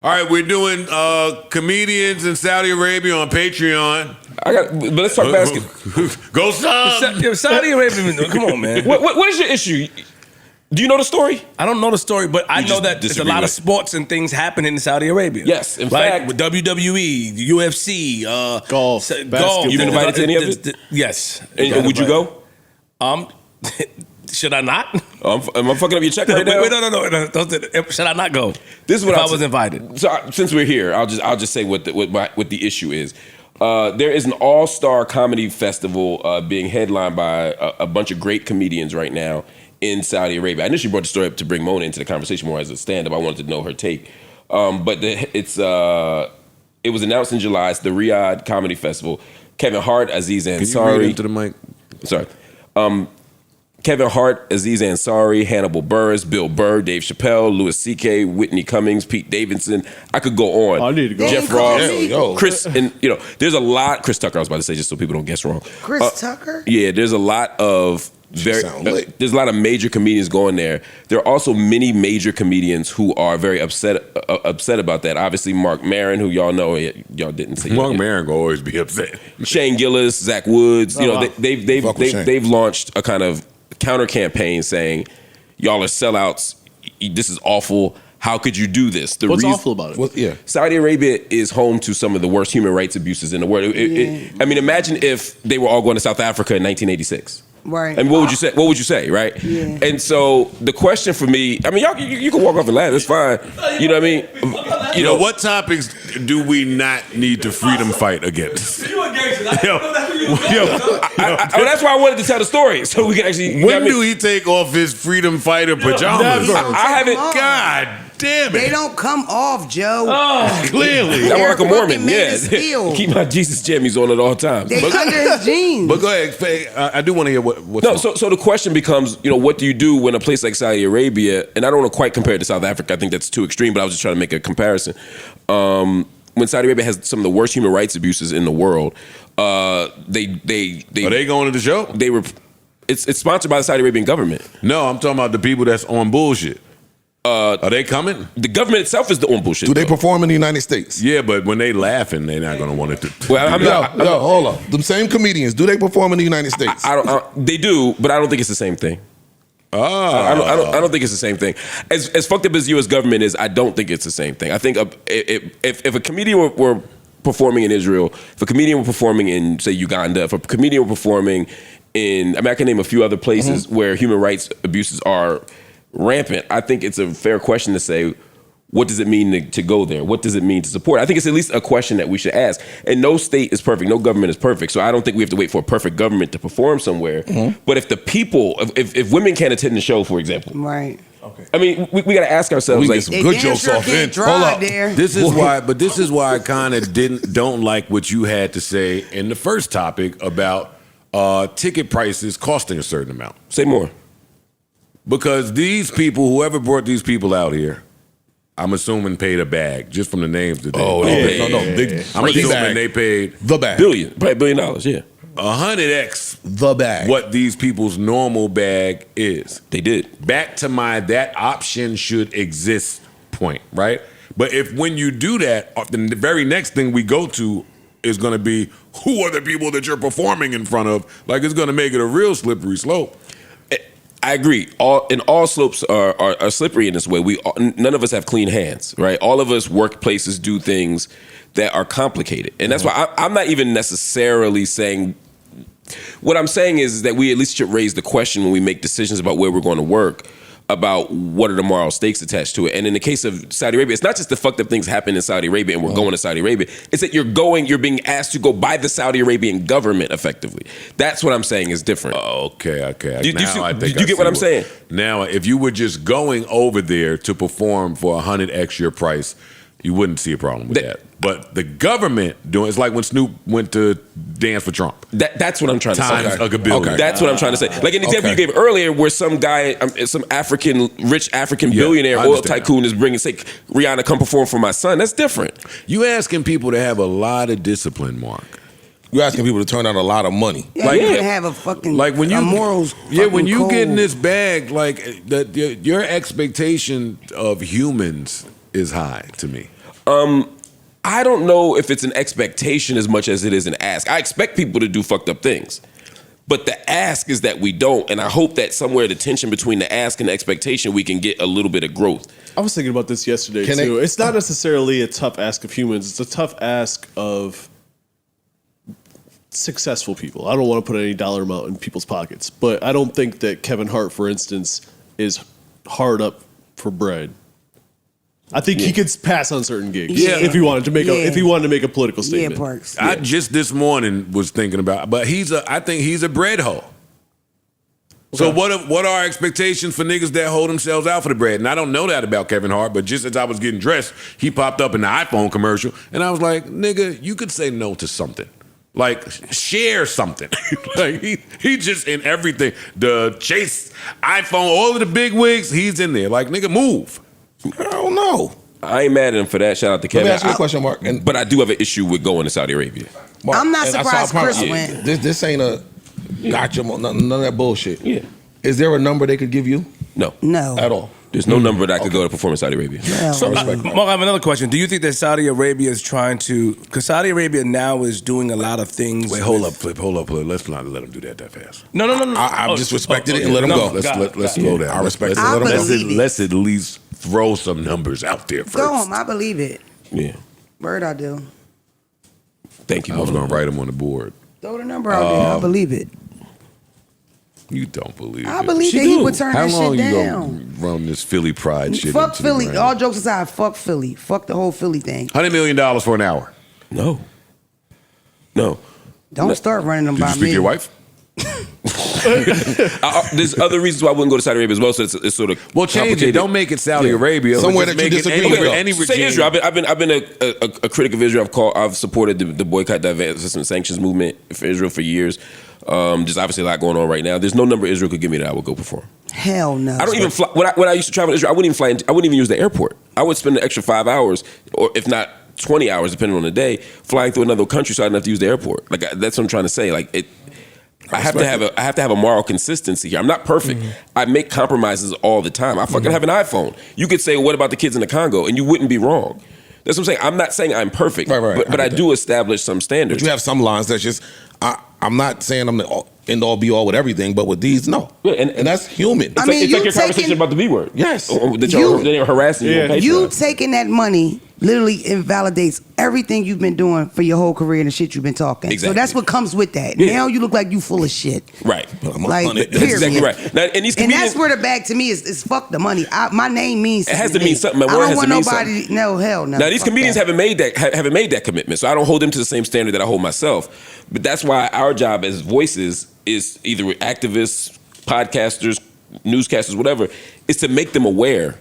All right, we're doing comedians in Saudi Arabia on Patreon. But let's talk basketball. Go Sub! Saudi Arabia, come on, man. What is your issue? Do you know the story? I don't know the story, but I know that there's a lot of sports and things happening in Saudi Arabia. Yes, in like fact, with WWE, UFC, golf. Golf. You've been invited to any of it? Yes. And would you go? Should I not? Am I fucking up your check right now? Wait, no. Should I not go? This is what I was invited. So since we're here, I'll just say what the issue is. There is an all-star comedy festival being headlined by a bunch of great comedians right now in Saudi Arabia. I initially brought the story up to bring Mona into the conversation more as a stand-up. I wanted to know her take. But it was announced in July. It's the Riyadh Comedy Festival. Kevin Hart, Aziz Ansari. Can you read into the mic? Sorry. Kevin Hart, Aziz Ansari, Hannibal Buress, Bill Burr, Dave Chappelle, Louis C.K., Whitney Cummings, Pete Davidson. I could go on. I need to go. Jeff Ross, Chris, and there's a lot. Chris Tucker, I was about to say, just so people don't guess wrong. Chris Tucker? Yeah, there's a lot of there's a lot of major comedians going there. There are also many major comedians who are very upset about that. Obviously, Mark Maron, who y'all know, y'all didn't see. Mark Maron will always be upset. Shane Gillis, Zach Woods. They've launched a kind of counter campaign saying, y'all are sellouts. This is awful. How could you do this? What's awful about it? Saudi Arabia is home to some of the worst human rights abuses in the world. I mean, imagine if they were all going to South Africa in 1986. Right. And what would you say? What would you say, right? Yeah. And so the question for me, I mean, y'all, you can walk off and laugh. That's fine. You know what I mean? What topics do we not need to freedom fight against? That's why I wanted to tell the story, so we can actually. When do he take off his freedom fighter pajamas? I haven't. God damn it! They don't come off, Joe. Clearly, I'm like a Mormon. Yeah, steel. Keep my Jesus jammies on at all times. They under his jeans. But go ahead, Faye, I do want to hear what's no. So the question becomes, what do you do when a place like Saudi Arabia, and I don't want to quite compare it to South Africa. I think that's too extreme, but I was just trying to make a comparison. When Saudi Arabia has some of the worst human rights abuses in the world, are they going to the show? It's sponsored by the Saudi Arabian government. No, I'm talking about the people that's on bullshit. Are they coming? The government itself is the on bullshit. Do they perform in the United States? Yeah, but when they laughing, they're not going to want it to. Well, hold on. Them same comedians, do they perform in the United States? They do, but I don't think it's the same thing. I don't think it's the same thing. As fucked up as the U.S. government is, I don't think it's the same thing. I think if a comedian were performing in Israel, if a comedian were performing in, say, Uganda, if a comedian were performing in, I can name a few other places where human rights abuses are rampant, I think it's a fair question to say, what does it mean to go there? What does it mean to support? I think it's at least a question that we should ask. And no state is perfect. No government is perfect. So I don't think we have to wait for a perfect government to perform somewhere. But if the people, if women can't attend the show, for example. Right. Okay. I mean, we got to ask ourselves, we get some good jokes off in. Hold up. This is why I kind of don't like what you had to say in the first topic about ticket prices costing a certain amount. Say more. Because these people, whoever brought these people out here, I'm assuming paid a bag just from the names that they. I'm assuming they paid the bag. Probably $1 billion, yeah. 100x the bag. What these people's normal bag is. They did. Back to that option should exist point, right? But if when you do that, the very next thing we go to is going to be who are the people that you're performing in front of? Like it's going to make it a real slippery slope. I agree. All slopes are slippery in this way. None of us have clean hands, right? All of us workplaces do things that are complicated, and that's why I'm not even necessarily saying. What I'm saying is that we at least should raise the question when we make decisions about where we're going to work, about what are the moral stakes attached to it. And in the case of Saudi Arabia, it's not just the fucked up things happen in Saudi Arabia and we're going to Saudi Arabia. It's that you're being asked to go by the Saudi Arabian government effectively. That's what I'm saying is different. Okay. Do you get what I'm saying? Now, if you were just going over there to perform for 100x your price, you wouldn't see a problem with that. But the government it's like when Snoop went to dance for Trump. That's what I'm trying to say. Times a billion. Okay. That's what I'm trying to say. Like an example you gave earlier, where some guy, some rich African billionaire oil tycoon is bringing, say, Rihanna, come perform for my son. That's different. You asking people to have a lot of discipline, Mark. You're asking people to turn out a lot of money. Yeah, you can have a fucking morals. Yeah, when you get in this bag, like your expectation of humans is high to me. I don't know if it's an expectation as much as it is an ask. I expect people to do fucked up things. But the ask is that we don't, and I hope that somewhere the tension between the ask and the expectation, we can get a little bit of growth. I was thinking about this yesterday too. It's not necessarily a tough ask of humans. It's a tough ask of successful people. I don't want to put any dollar amount in people's pockets, but I don't think that Kevin Hart, for instance, is hard up for bread. I think he could pass on certain gigs if he wanted to make a political statement. Yeah, Parks. I just this morning was thinking about, but I think he's a bread hoe. So what are our expectations for niggas that hold themselves out for the bread? And I don't know that about Kevin Hart, but just as I was getting dressed, he popped up in the iPhone commercial, and I was like, nigga, you could say no to something. Like, share something. Like, he just in everything. The Chase, iPhone, all of the big wigs, he's in there. Like, nigga, move. I don't know. I ain't mad at him for that. Shout out to Kevin. Let me ask you a question, Mark. But I do have an issue with going to Saudi Arabia. Mark, I'm not surprised Chris went. This ain't a gotcha, none of that bullshit. Yeah. Is there a number they could give you? No. At all? There's no number that I could go to perform in Saudi Arabia. So, Mark, I have another question. Do you think that Saudi Arabia is trying to, because Saudi Arabia now is doing a lot of things. Wait, hold up, Flip. Let's not let him do that fast. No. I just respected it and let him go. Let's slow down. I respect it. Let's at least throw some numbers out there first. Go home. I believe it. Yeah. Word, I do. Thank you. I was going to write them on the board. Throw the number out there. I believe it. You don't believe I it. believe that he would turn How that long shit you down. gonna run this Philly pride shit? Fuck into Philly. the ground? All jokes aside, fuck Philly. Fuck the whole Philly thing. $100 million for an hour. No. Don't start running them Did by you speak me. to your wife? There's other reasons why I wouldn't go to Saudi Arabia as well. So it's sort of Well, change it. Don't make it Saudi Arabia. Somewhere Just that you make it disagree with. any Say regime. Israel. I've been a critic of Israel. I've supported the boycott, divestment, and sanctions movement for Israel for years. There's obviously a lot going on right now. There's no number Israel could give me that I would go perform. Hell no. I don't even fly. When I used to travel to Israel, I wouldn't even fly. I wouldn't even use the airport. I would spend an extra 5 hours, or if not 20 hours, depending on the day, flying through another country so I didn't have to use the airport. Like that's what I'm trying to say. Like it. I have to have a moral consistency here. I'm not perfect. I make compromises all the time. I fucking have an iPhone. You could say, what about the kids in the Congo? And you wouldn't be wrong. That's what I'm saying. I'm not saying I'm perfect, Right. but I do establish some standards. But you have some lines that's just, I'm not saying I'm the end all be all with everything, but with these, no. Yeah, and that's human. It's like your conversation about the B word. Yes. That you're harassing you on Patreon. You taking that money literally invalidates everything you've been doing for your whole career and the shit you've been talking. Exactly. So that's what comes with that. Yeah. Now you look like you full of shit. Right. Like, That's period. exactly right. Now, and that's where the bag to me is fuck the money. My name means something. It has to mean something. My I word don't has want to mean nobody. something. No, hell no. Now these Fuck comedians that. haven't made that commitment, so I don't hold them to the same standard that I hold myself. But that's why our job as voices is either activists, podcasters, newscasters, whatever, is to make them aware,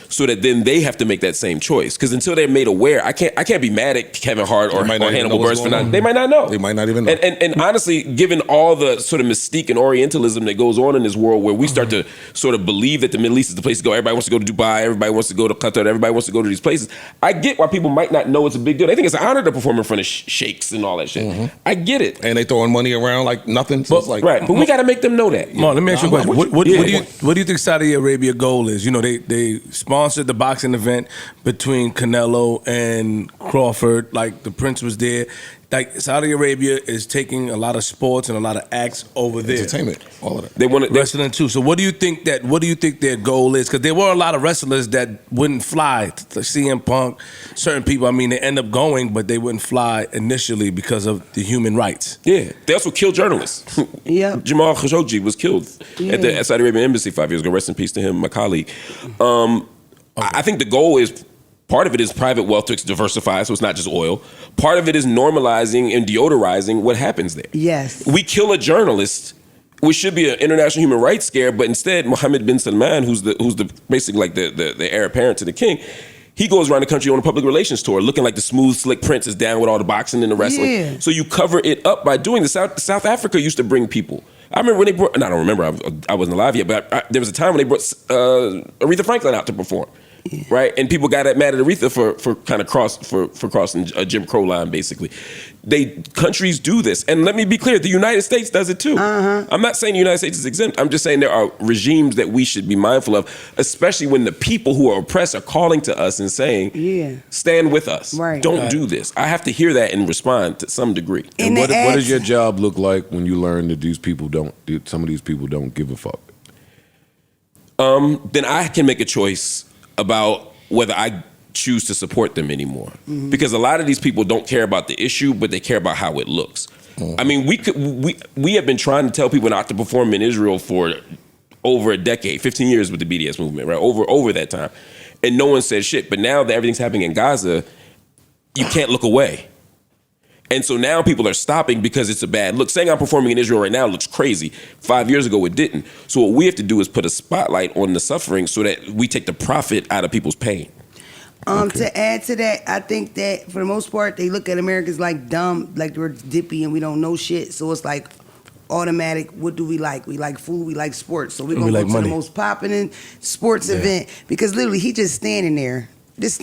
so that then they have to make that same choice. Because until they're made aware, I can't be mad at Kevin Hart or Hannibal Buress for not. They might not know. They might not even know. And honestly, given all the sort of mystique and Orientalism that goes on in this world, where we start to sort of believe that the Middle East is the place to go. Everybody wants to go to Dubai. Everybody wants to go to Qatar. Everybody wants to go to these places. I get why people might not know it's a big deal. They think it's an honor to perform in front of sheikhs and all that shit. I get it. And they throwing money around like nothing. So it's like, right, but we got to make them know that. Mark, let me ask you a question. What do you think Saudi Arabia goal is? You know, they sponsored the boxing event between Canelo and Crawford. Like the Prince was there. Like Saudi Arabia is taking a lot of sports and a lot of acts over there. Entertainment, all of that. They want wrestling too. So what do you think their goal is? Because there were a lot of wrestlers that wouldn't fly. CM Punk, certain people. I mean, they end up going, but they wouldn't fly initially because of the human rights. Yeah, they also killed journalists. Yeah, Jamal Khashoggi was killed at the Saudi Arabian embassy 5 years ago. Rest in peace to him, my colleague. I think the goal is. Part of it is private wealth to diversify, so it's not just oil. Part of it is normalizing and deodorizing what happens there. Yes. We kill a journalist, which should be an international human rights scare, but instead, Mohammed bin Salman, who's the basically like the heir apparent to the king, he goes around the country on a public relations tour, looking like the smooth, slick prince is down with all the boxing and the wrestling. Yeah. So you cover it up by doing this. South Africa used to bring people. I remember when they brought, and I don't remember, I wasn't alive yet, but there was a time when they brought Aretha Franklin out to perform. right? And people got mad at Aretha for kind of crossing a Jim Crow line, basically. Countries do this, and let me be clear: the United States does it too. I'm not saying the United States is exempt. I'm just saying there are regimes that we should be mindful of, especially when the people who are oppressed are calling to us and saying, "Stand with us. Don't do this." I have to hear that and respond to some degree. And what does your job look like when you learn that some of these people don't give a fuck? Then I can make a choice about whether I choose to support them anymore. Because a lot of these people don't care about the issue, but they care about how it looks. I mean, we have been trying to tell people not to perform in Israel for over a decade, 15 years with the BDS movement, right? Over that time. And no one said shit. But now that everything's happening in Gaza, you can't look away. And so now people are stopping because it's a bad look. Saying I'm performing in Israel right now looks crazy. 5 years ago, it didn't. So what we have to do is put a spotlight on the suffering so that we take the profit out of people's pain. To add to that, I think that for the most part, they look at Americans like dumb, like we're dippy and we don't know shit. So it's like automatic. What do we like? We like food. We like sports. So we're gonna go to the most popping sports event because literally he just standing there. It's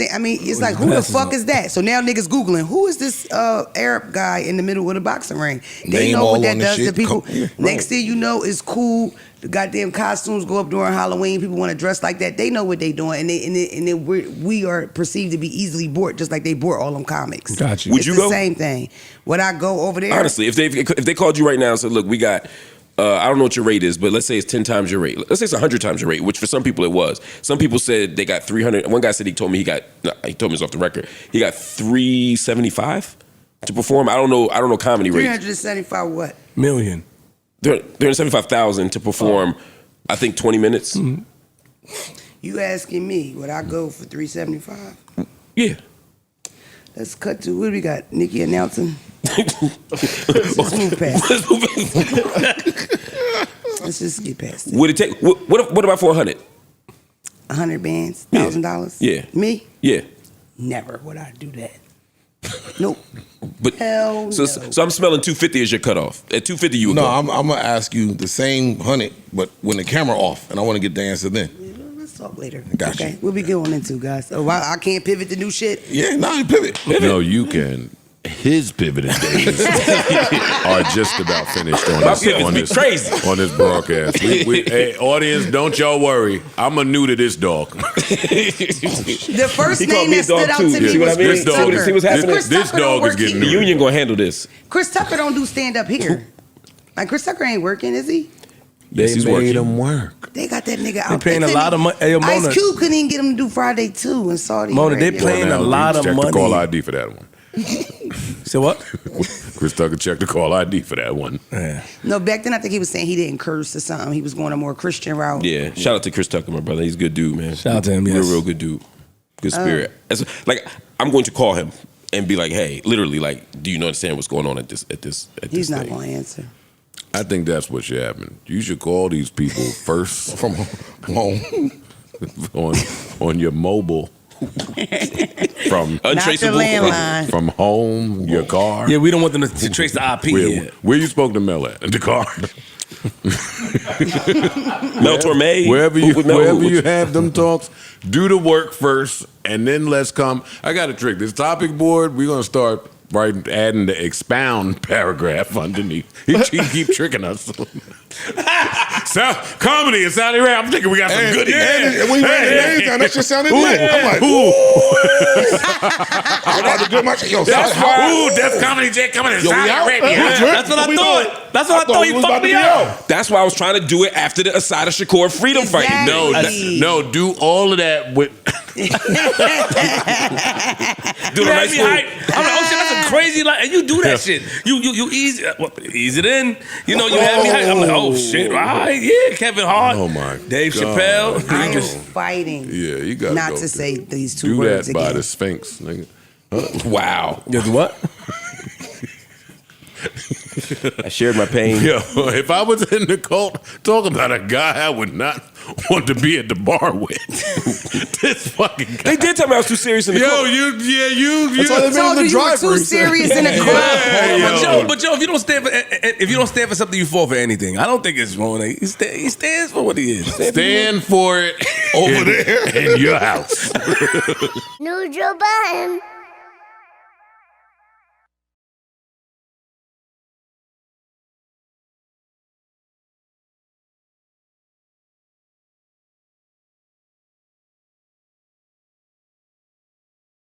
like, who the fuck is that? So now niggas Googling, who is this Arab guy in the middle of the boxing ring? They know what that does to people. Next thing you know, it's cool. The goddamn costumes go up during Halloween. People want to dress like that. They know what they doing. And we are perceived to be easily bought, just like they bought all them comics. Gotcha. Would you go? Same thing. Would I go over there? Honestly, if they called you right now and said, look, we got... I don't know what your rate is, but let's say it's 10 times your rate. Let's say it's 100 times your rate, which for some people it was. Some people said they got 300. One guy said he told me he told me it's off the record. He got 375 to perform. I don't know comedy rates. 375 what? Million. 375,000 to perform, I think 20 minutes. Mm-hmm. You asking me, would I go for 375? Yeah. Let's cut to, what do we got? Nikki announcing? Let's move past it. Let's just get past it. Would it take, what about for 100? 100 bands? $1,000? Yeah. Me? Yeah. Never would I do that. Nope. But hell no. So I'm smelling 250 as your cutoff. At 250 you would go. No, I'm gonna ask you the same 100, but when the camera off, and I want to get the answer then. Let's talk later. Got you. We'll be going into, guys. Oh, I can't pivot to new shit? Yeah, no, pivot. No, you can. His pivoting days are just about finished on this broadcast. Hey, audience, don't y'all worry. I'm a new to this dog. The first name that stood out to me was Chris Tucker. See what's happening? This dog is getting The union gonna handle this. Chris Tucker don't do stand up here. Like Chris Tucker ain't working, is he? They made him work. They got that nigga out. They paying a lot of money. Hey, Mona, Ice Cube couldn't even get him to do Friday 2 in Saudi Mona, Arabia. they paying a lot of check money. the call ID for that one. So what? Chris Tucker checked the call ID for that one. Yeah. No, back then I think he was saying he didn't curse or something. He was going a more Christian route. Yeah. Shout out to Chris Tucker, my brother. He's a good dude, man. Shout out to him, yes. Real good dude. Good spirit. Like, I'm going to call him and be like, hey, literally, like, do you understand what's going on at this He's not thing? going to answer. I think that's what should happen. You should call these people first From home. on your mobile. From Untraceable. Not the landline. From home, your car. Yeah, we don't want them to trace the IP here. Where you spoke to Mel at? In the car. Mel Torme. Wherever you have them talks, do the work first, and then let's come. I got a trick. This topic board, we're gonna start adding the expound paragraph underneath. He keep tricking us. So, comedy in Saudi Arabia. I'm thinking we got some goodies. And when you write the names down, that shit sounded lit. I'm like, Ooh. I'm about to do my shit. Yo, Def Comedy J coming in Saudi Arabia. That's what I thought. That's what I thought. You fucked me up. That's why I was trying to do it after the Asada Shakur freedom fight. Exactly. No, do all of that with. Do You the had nice me little- hype. I'm like, oh shit, that's a crazy line. And you do that shit. You ease it in. You know, you had me hype. I'm like, oh shit, all right, yeah, Kevin Hart. Oh my Dave God. Chappelle. I am fighting. Yeah, you got not go to say these two do words that by again. the Sphinx, nigga. Wow. You do what? I shared my pain. Yo, if I was in the cult, talk about a guy I would not want to be at the bar with. This fucking guy. They did tell me I was too serious in the Yo, cult. you. That's why they made him the You were driver. too serious in the club. But Joe, if you don't stand for something, you fall for anything. I don't think it's wrong. He stands for what he is. Stand for it over there in your house. New Joe Budden.